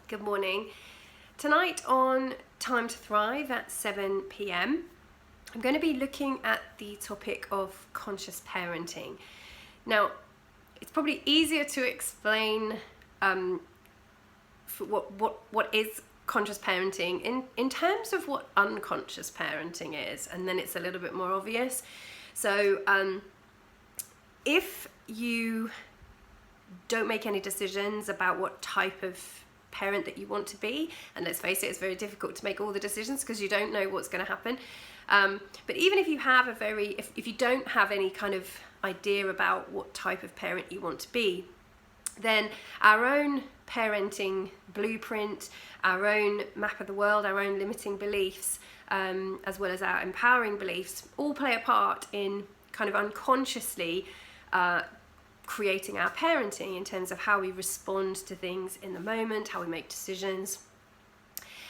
Good morning. Tonight on Time to Thrive at 7 p.m, I'm going to be looking at the topic of conscious parenting. Now, it's probably easier to explain what is conscious parenting in terms of what unconscious parenting is, and then it's a little bit more obvious. So if you don't make any decisions about what type of parent that you want to be, and let's face it, it's very difficult to make all the decisions because you don't know what's going to happen, but even if you have if you don't have any kind of idea about what type of parent you want to be, then our own parenting blueprint, our own map of the world, our own limiting beliefs, as well as our empowering beliefs, all play a part in kind of unconsciously creating our parenting in terms of how we respond to things in the moment, how we make decisions.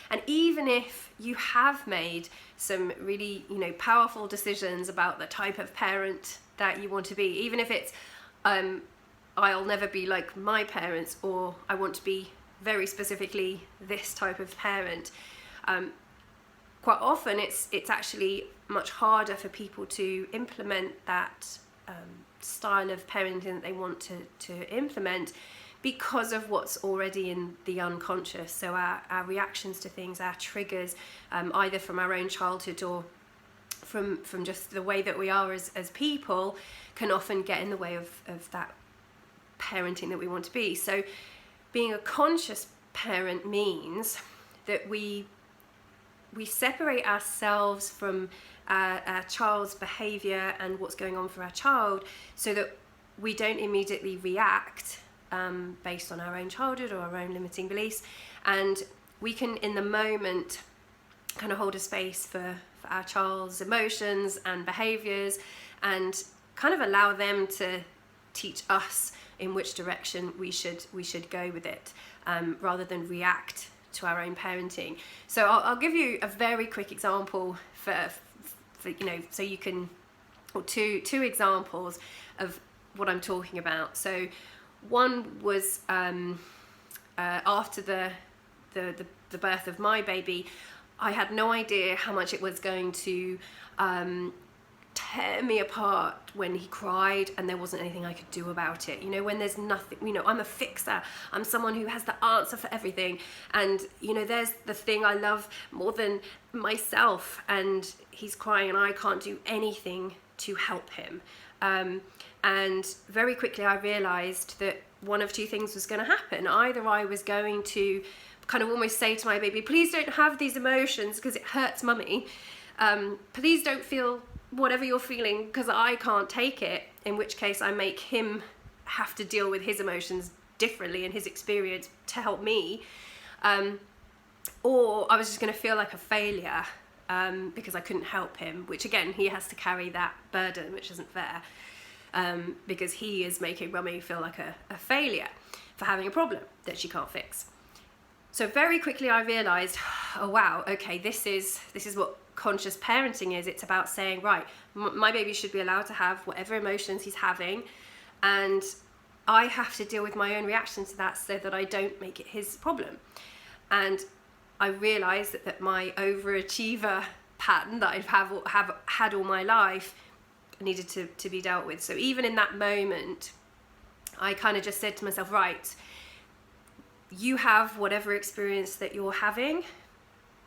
And even if you have made some really, powerful decisions about the type of parent that you want to be, even if it's I'll never be like my parents, or I want to be very specifically this type of parent, quite often it's actually much harder for people to implement that style of parenting that they want to implement because of what's already in the unconscious. So our reactions to things, our triggers, either from our own childhood or from just the way that we are as people, can often get in the way of that parenting that we want to be. So being a conscious parent means that we separate ourselves from our child's behaviour and what's going on for our child, so that we don't immediately react based on our own childhood or our own limiting beliefs, and we can in the moment kind of hold a space for our child's emotions and behaviours, and kind of allow them to teach us in which direction we should go with it, rather than react to our own parenting. So I'll give you a very quick example for so you can, or two examples of what I'm talking about. So one was after the birth of my baby, I had no idea how much it was going to tear me apart when he cried and there wasn't anything I could do about it. When there's nothing, I'm a fixer. I'm someone who has the answer for everything. And, there's the thing I love more than myself, and he's crying and I can't do anything to help him. And very quickly I realized that one of two things was going to happen. Either I was going to kind of almost say to my baby, please don't have these emotions because it hurts mummy. Please don't feel whatever you're feeling because I can't take it, in which case I make him have to deal with his emotions differently and his experience to help me, or I was just going to feel like a failure because I couldn't help him, which again, he has to carry that burden, which isn't fair, because he is making mummy feel like a failure for having a problem that she can't fix. So very quickly I realized, oh wow, okay, this is what conscious parenting is. It's about saying, right, my baby should be allowed to have whatever emotions he's having, and I have to deal with my own reaction to that so that I don't make it his problem. And I realized that my overachiever pattern that I've had all my life needed to be dealt with. So even in that moment, I kind of just said to myself, right, you have whatever experience that you're having.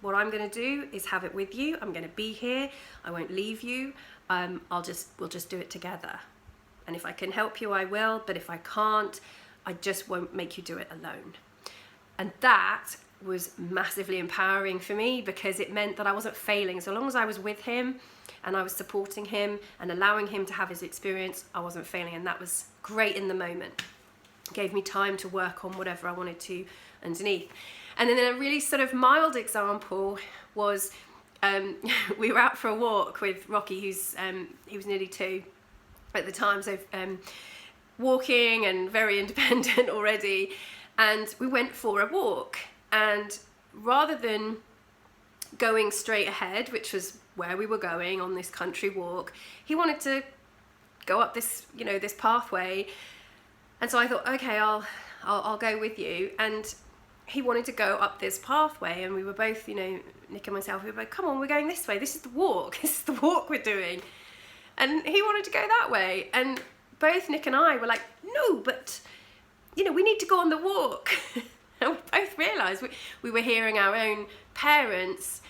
What I'm going to do is have it with you. I'm going to be here. I won't leave you. We'll just do it together. And if I can help you, I will. But if I can't, I just won't make you do it alone. And that was massively empowering for me, because it meant that I wasn't failing. So long as I was with him and I was supporting him and allowing him to have his experience, I wasn't failing. And that was great in the moment. It gave me time to work on whatever I wanted to underneath. And then a really sort of mild example was we were out for a walk with Rocky, he was nearly 2 at the time, so walking and very independent already. And we went for a walk, and rather than going straight ahead, which was where we were going on this country walk, he wanted to go up this pathway. And so I thought, okay, I'll go with you. And he wanted to go up this pathway, and we were both, you know, Nick and myself, we were like, come on, we're going this way, this is the walk, this is the walk we're doing. And he wanted to go that way, and both Nick and I were like, no, but, you know, we need to go on the walk. And we both realised we were hearing our own parents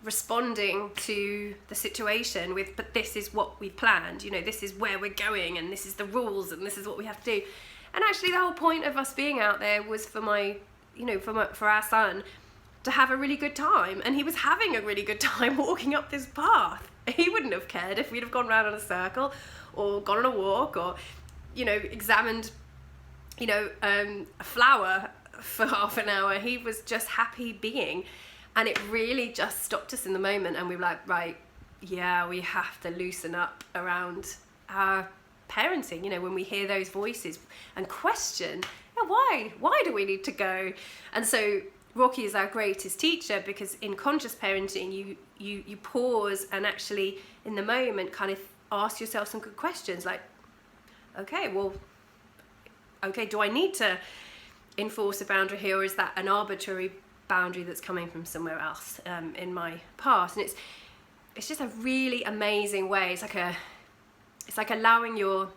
responding to the situation with, but this is what we planned, you know, this is where we're going, and this is the rules, and this is what we have to do. And actually the whole point of us being out there was for our son to have a really good time, and he was having a really good time walking up this path. He wouldn't have cared if we'd have gone round in a circle or gone on a walk or, you know, examined, you know, a flower for half an hour. He was just happy being, and it really just stopped us in the moment, and we were like, right, yeah, we have to loosen up around our parenting, you know, when we hear those voices, and question, yeah, why do we need to go? And so Rocky is our greatest teacher, because in conscious parenting you pause and actually in the moment kind of ask yourself some good questions, like, okay, do I need to enforce a boundary here, or is that an arbitrary boundary that's coming from somewhere else in my past? And it's just a really amazing way. It's like allowing your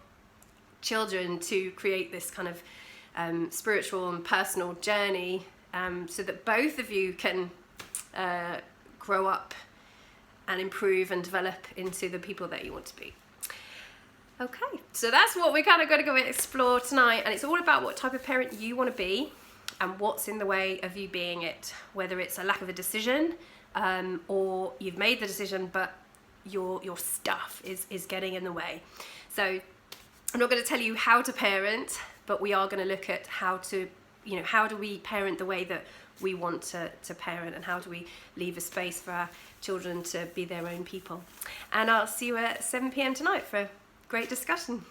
children to create this kind of spiritual and personal journey, so that both of you can grow up and improve and develop into the people that you want to be. Okay, so that's what we're kind of going to go and explore tonight, and it's all about what type of parent you want to be and what's in the way of you being it, whether it's a lack of a decision, or you've made the decision but your stuff is getting in the way. So I'm not going to tell you how to parent, but we are going to look at how to, you know, how do we parent the way that we want to parent, and how do we leave a space for our children to be their own people. And I'll see you at 7 p.m. tonight for a great discussion.